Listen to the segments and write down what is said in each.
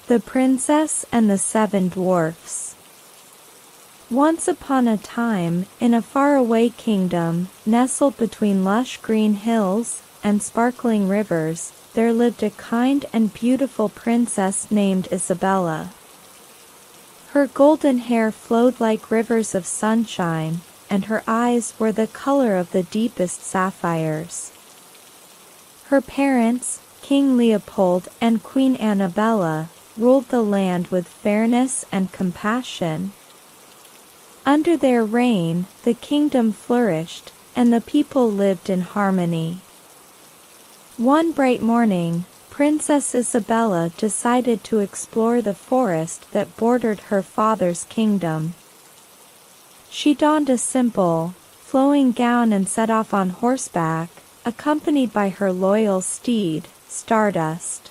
The Princess and the Seven Dwarfs. Once upon a time, in a faraway kingdom, nestled between lush green hills and sparkling rivers, there lived a kind and beautiful princess named Isabella. Her golden hair flowed like rivers of sunshine, and her eyes were the color of the deepest sapphires. Her parents, King Leopold and Queen Annabella, ruled the land with fairness and compassion. Under their reign, the kingdom flourished, and the people lived in harmony. One bright morning, Princess Isabella decided to explore the forest that bordered her father's kingdom. She donned a simple, flowing gown and set off on horseback, accompanied by her loyal steed, Stardust.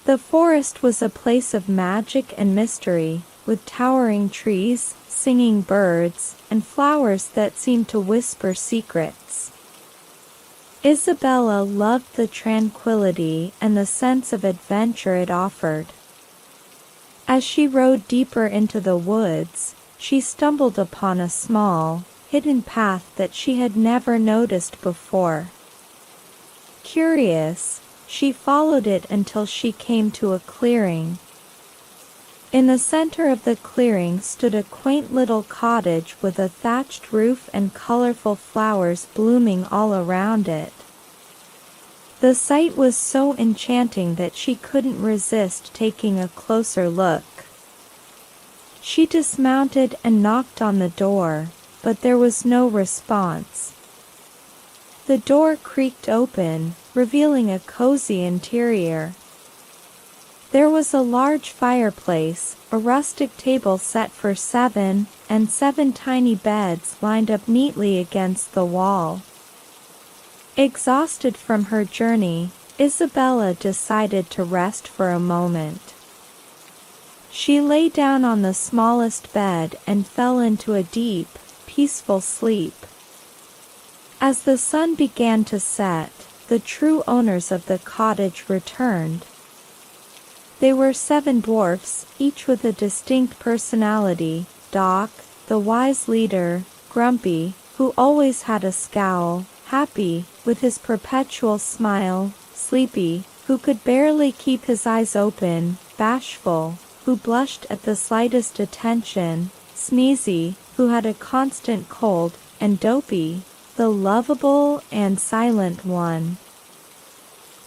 The forest was a place of magic and mystery, with towering trees, singing birds, and flowers that seemed to whisper secrets. Isabella loved the tranquility and the sense of adventure it offered. As she rode deeper into the woods, she stumbled upon a small, hidden path that she had never noticed before. Curious, she followed it until she came to a clearing. In the center of the clearing stood a quaint little cottage with a thatched roof and colorful flowers blooming all around it. The sight was so enchanting that she couldn't resist taking a closer look. She dismounted and knocked on the door, but there was no response. The door creaked open, revealing a cozy interior. There was a large fireplace, a rustic table set for seven, and 7 tiny beds lined up neatly against the wall. Exhausted from her journey, Isabella decided to rest for a moment. She lay down on the smallest bed and fell into a deep, peaceful sleep. As the sun began to set, the true owners of the cottage returned. They were 7 dwarfs, each with a distinct personality: Doc, the wise leader; Grumpy, who always had a scowl; Happy, with his perpetual smile; Sleepy, who could barely keep his eyes open; Bashful, who blushed at the slightest attention; Sneezy, who had a constant cold; and Dopey, the lovable and silent one.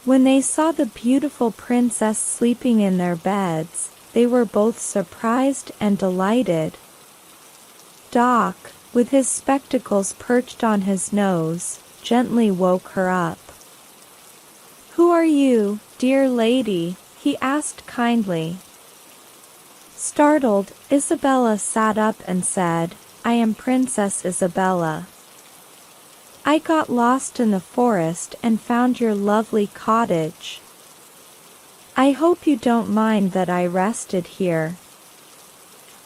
When they saw the beautiful princess sleeping in their beds, they were both surprised and delighted. Doc, with his spectacles perched on his nose, gently woke her up. "Who are you, dear lady?" he asked kindly. Startled, Isabella sat up and said, "I am Princess Isabella. I got lost in the forest and found your lovely cottage. I hope you don't mind that I rested here."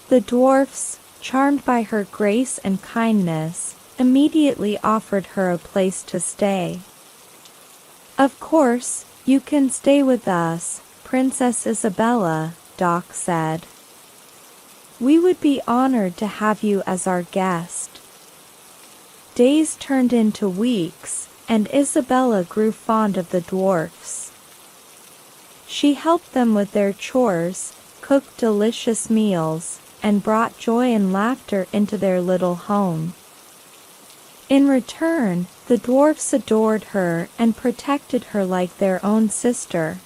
The dwarfs, charmed by her grace and kindness, immediately offered her a place to stay. "Of course, you can stay with us, Princess Isabella," Doc said. "We would be honored to have you as our guest." Days turned into weeks, and Isabella grew fond of the dwarfs. She helped them with their chores, cooked delicious meals, and brought joy and laughter into their little home. In return, the dwarfs adored her and protected her like their own sister.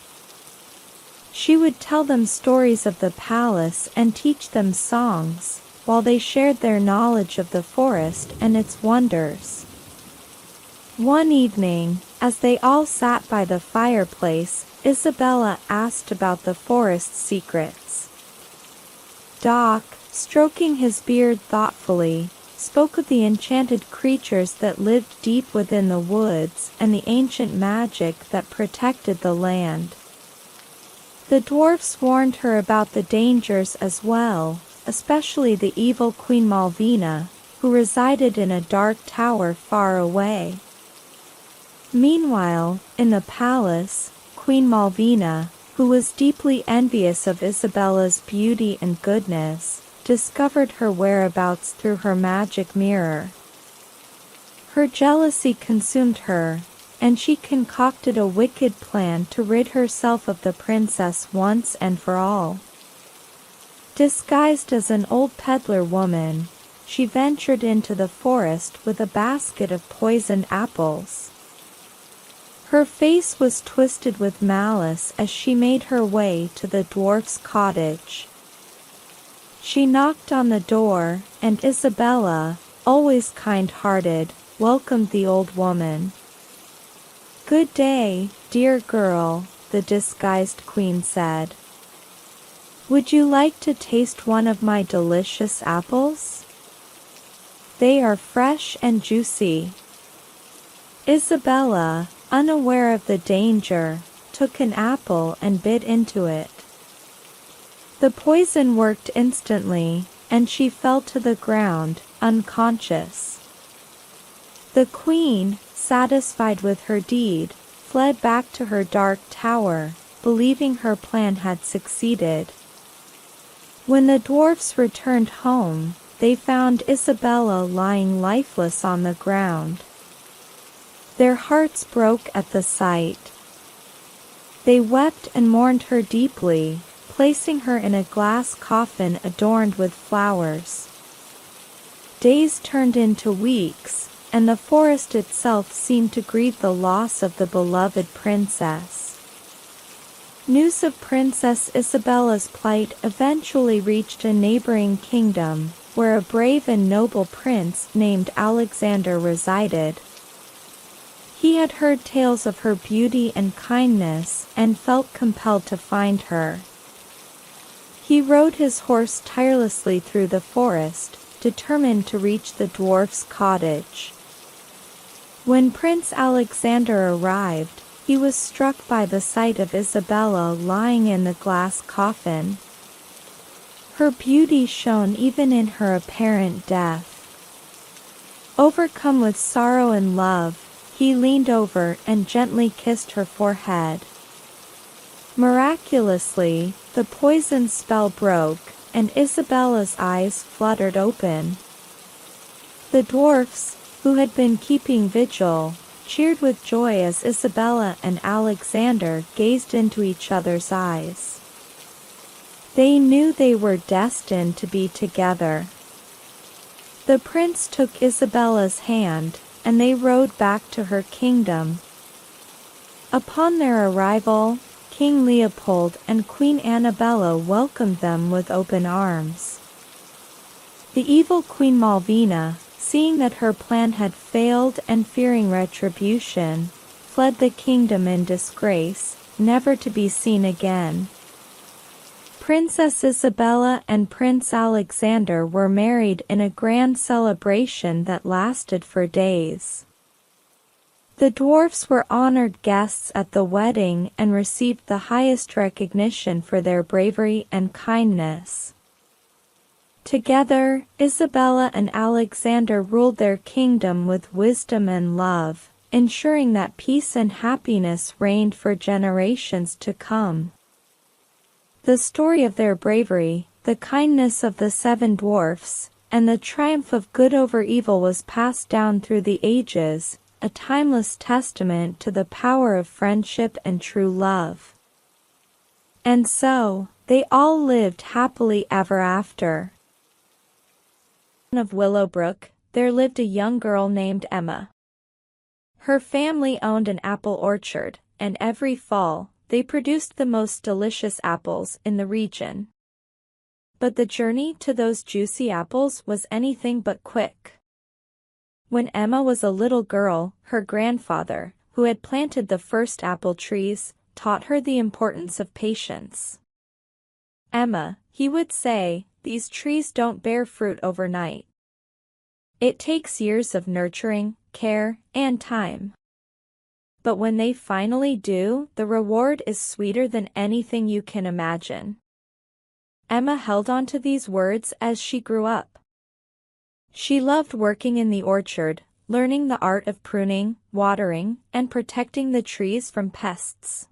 She would tell them stories of the palace and teach them songs, while they shared their knowledge of the forest and its wonders. One evening, as they all sat by the fireplace, Isabella asked about the forest's secrets. Doc, stroking his beard thoughtfully, spoke of the enchanted creatures that lived deep within the woods and the ancient magic that protected the land. The dwarfs warned her about the dangers as well, especially the evil Queen Malvina, who resided in a dark tower far away. Meanwhile, in the palace, Queen Malvina, who was deeply envious of Isabella's beauty and goodness, discovered her whereabouts through her magic mirror. Her jealousy consumed her, and she concocted a wicked plan to rid herself of the princess once and for all. Disguised as an old peddler woman, she ventured into the forest with a basket of poisoned apples. Her face was twisted with malice as she made her way to the dwarf's cottage. She knocked on the door, and Isabella, always kind-hearted, welcomed the old woman. "Good day, dear girl," the disguised queen said. "Would you like to taste one of my delicious apples? They are fresh and juicy." Isabella, unaware of the danger, took an apple and bit into it. The poison worked instantly, and she fell to the ground, unconscious. The queen, satisfied with her deed, fled back to her dark tower, believing her plan had succeeded. When the dwarfs returned home, they found Isabella lying lifeless on the ground. Their hearts broke at the sight. They wept and mourned her deeply, placing her in a glass coffin adorned with flowers. Days turned into weeks, and the forest itself seemed to grieve the loss of the beloved princess. News of Princess Isabella's plight eventually reached a neighboring kingdom, where a brave and noble prince named Alexander resided. He had heard tales of her beauty and kindness, and felt compelled to find her. He rode his horse tirelessly through the forest, determined to reach the dwarf's cottage. When Prince Alexander arrived, he was struck by the sight of Isabella lying in the glass coffin. Her beauty shone even in her apparent death. Overcome with sorrow and love, he leaned over and gently kissed her forehead. Miraculously, the poison spell broke, and Isabella's eyes fluttered open. The dwarfs, who had been keeping vigil, cheered with joy as Isabella and Alexander gazed into each other's eyes. They knew they were destined to be together. The prince took Isabella's hand, and they rode back to her kingdom. Upon their arrival, King Leopold and Queen Annabella welcomed them with open arms. The evil Queen Malvina, seeing that her plan had failed and fearing retribution, fled the kingdom in disgrace, never to be seen again. Princess Isabella and Prince Alexander were married in a grand celebration that lasted for days. The dwarfs were honored guests at the wedding and received the highest recognition for their bravery and kindness. Together, Isabella and Alexander ruled their kingdom with wisdom and love, ensuring that peace and happiness reigned for generations to come. The story of their bravery, the kindness of the seven dwarfs, and the triumph of good over evil was passed down through the ages, a timeless testament to the power of friendship and true love. And so, they all lived happily ever after. Of Willowbrook, there lived a young girl named Emma. Her family owned an apple orchard, and every fall, they produced the most delicious apples in the region. But the journey to those juicy apples was anything but quick. When Emma was a little girl, her grandfather, who had planted the first apple trees, taught her the importance of patience. "Emma," he would say, "these trees don't bear fruit overnight. It takes years of nurturing, care, and time. But when they finally do, the reward is sweeter than anything you can imagine." Emma held on to these words as she grew up. She loved working in the orchard, learning the art of pruning, watering, and protecting the trees from pests.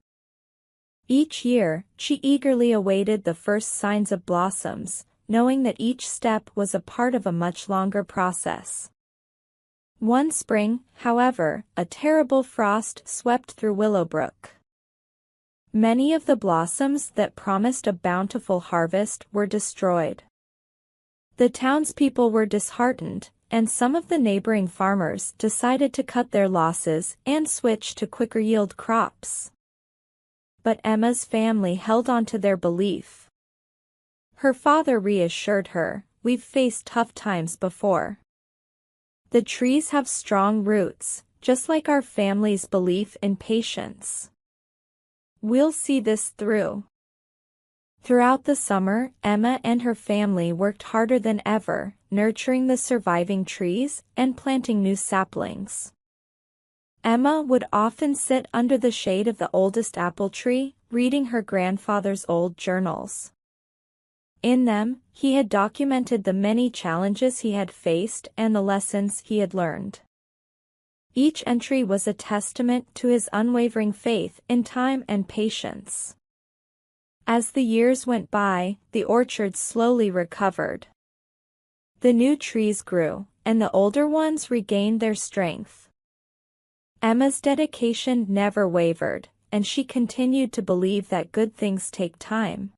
Each year, she eagerly awaited the first signs of blossoms, knowing that each step was a part of a much longer process. One spring, however, a terrible frost swept through Willowbrook. Many of the blossoms that promised a bountiful harvest were destroyed. The townspeople were disheartened, and some of the neighboring farmers decided to cut their losses and switch to quicker-yield crops. But Emma's family held on to their belief. Her father reassured her, "We've faced tough times before. The trees have strong roots, just like our family's belief in patience. We'll see this through." Throughout the summer, Emma and her family worked harder than ever, nurturing the surviving trees and planting new saplings. Emma would often sit under the shade of the oldest apple tree, reading her grandfather's old journals. In them, he had documented the many challenges he had faced and the lessons he had learned. Each entry was a testament to his unwavering faith in time and patience. As the years went by, the orchard slowly recovered. The new trees grew, and the older ones regained their strength. Emma's dedication never wavered, and she continued to believe that good things take time.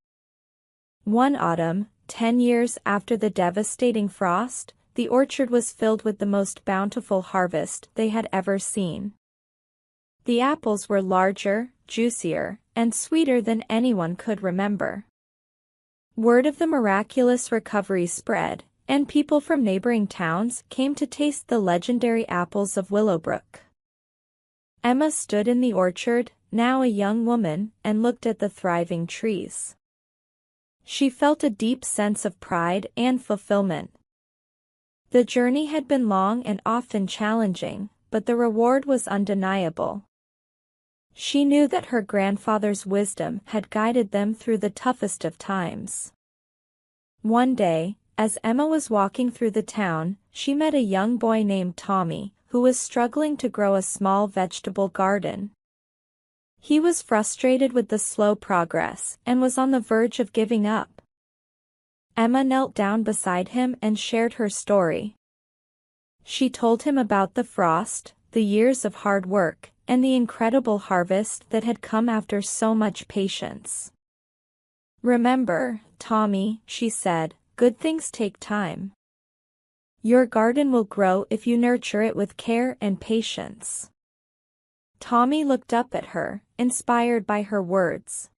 One autumn, 10 years after the devastating frost, the orchard was filled with the most bountiful harvest they had ever seen. The apples were larger, juicier, and sweeter than anyone could remember. Word of the miraculous recovery spread, and people from neighboring towns came to taste the legendary apples of Willowbrook. Emma stood in the orchard, now a young woman, and looked at the thriving trees. She felt a deep sense of pride and fulfillment. The journey had been long and often challenging, but the reward was undeniable. She knew that her grandfather's wisdom had guided them through the toughest of times. One day, as Emma was walking through the town, she met a young boy named Tommy, who was struggling to grow a small vegetable garden. He was frustrated with the slow progress and was on the verge of giving up. Emma knelt down beside him and shared her story. She told him about the frost, the years of hard work, and the incredible harvest that had come after so much patience. "Remember, Tommy," she said, "good things take time. Your garden will grow if you nurture it with care and patience." Tommy looked up at her, inspired by her words.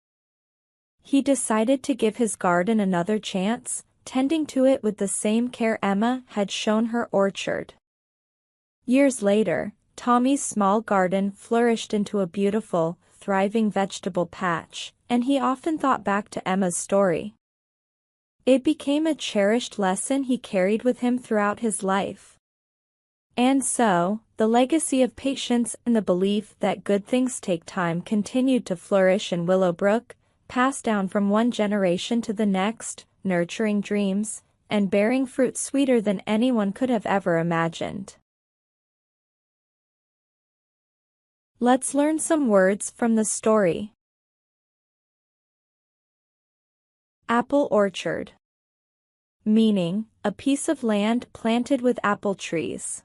He decided to give his garden another chance, tending to it with the same care Emma had shown her orchard. Years later, Tommy's small garden flourished into a beautiful, thriving vegetable patch, and he often thought back to Emma's story. It became a cherished lesson he carried with him throughout his life. And so, the legacy of patience and the belief that good things take time continued to flourish in Willowbrook, passed down from one generation to the next, nurturing dreams, and bearing fruit sweeter than anyone could have ever imagined. Let's learn some words from the story. Apple orchard. Meaning, a piece of land planted with apple trees.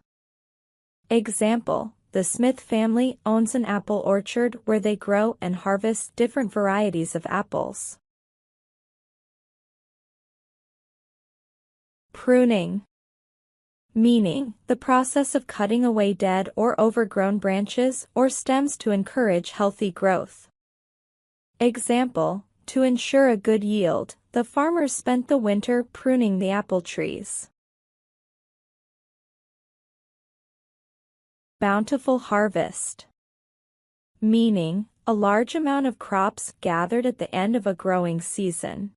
Example, the Smith family owns an apple orchard where they grow and harvest different varieties of apples. Pruning. Meaning, the process of cutting away dead or overgrown branches or stems to encourage healthy growth. Example, to ensure a good yield, the farmers spent the winter pruning the apple trees. Bountiful harvest. Meaning, a large amount of crops gathered at the end of a growing season.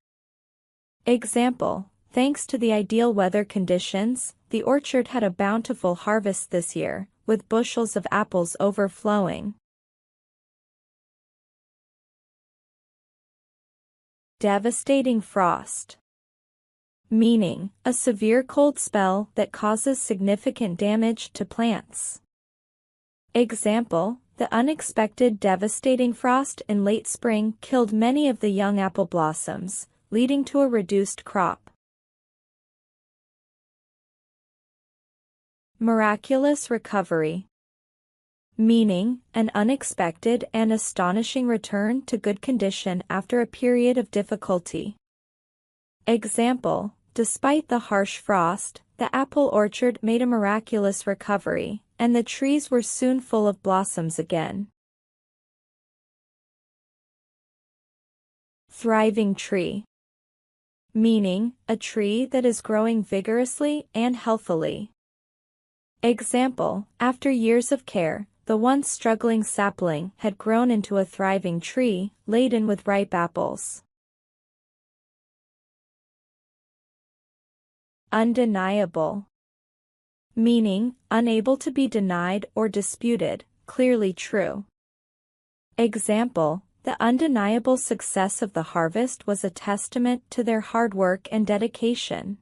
Example, thanks to the ideal weather conditions, the orchard had a bountiful harvest this year, with bushels of apples overflowing. Devastating frost. Meaning, a severe cold spell that causes significant damage to plants. Example, The unexpected devastating frost in late spring killed many of the young apple blossoms, leading to a reduced crop. Miraculous recovery. Meaning, an unexpected and astonishing return to good condition after a period of difficulty. Example, despite the harsh frost, the apple orchard made a miraculous recovery, and the trees were soon full of blossoms again. Thriving tree. Meaning, a tree that is growing vigorously and healthily. Example, after years of care, the once struggling sapling had grown into a thriving tree, laden with ripe apples. Undeniable. Meaning, unable to be denied or disputed, clearly true. Example, the undeniable success of the harvest was a testament to their hard work and dedication.